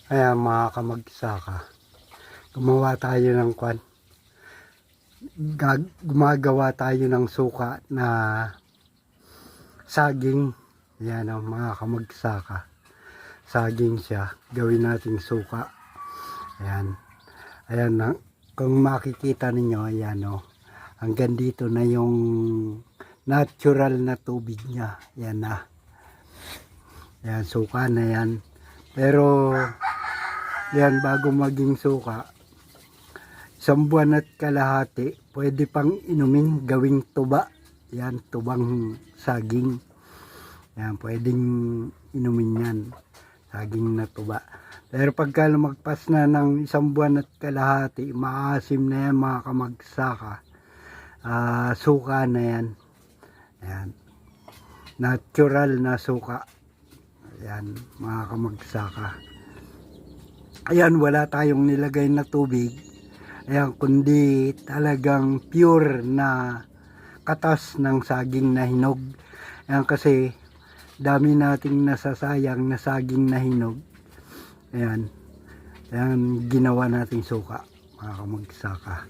Ayan mga kamagsaka, gumawa tayo ng gumagawa tayo ng suka na saging. Ayan ang mga kamagsaka, saging siya, gawin nating suka. Ayan, ayan kung makikita ninyo, ayan o, hanggang dito na yung natural na tubig niya. Ayan na, ayan, suka na yan. Pero yan, bago maging suka, 1 buwan at kalahati, pwede pang inumin, gawing tuba. Yan, tubang saging. Yan, pwedeng inumin yan, saging na tuba. Pero pagka lumagpas na ng 1 buwan at kalahati, maasim na yan mga kamagsaka. Suka na yan. Yan, natural na suka. Yan mga kamagsaka. Ayan, wala tayong nilagay na tubig. Ayan, kundi talagang pure na katas ng saging na hinog. Ayan, kasi dami nating nasasayang na saging na hinog. Ayan, ayan ginawa nating suka, mga kamagsaka.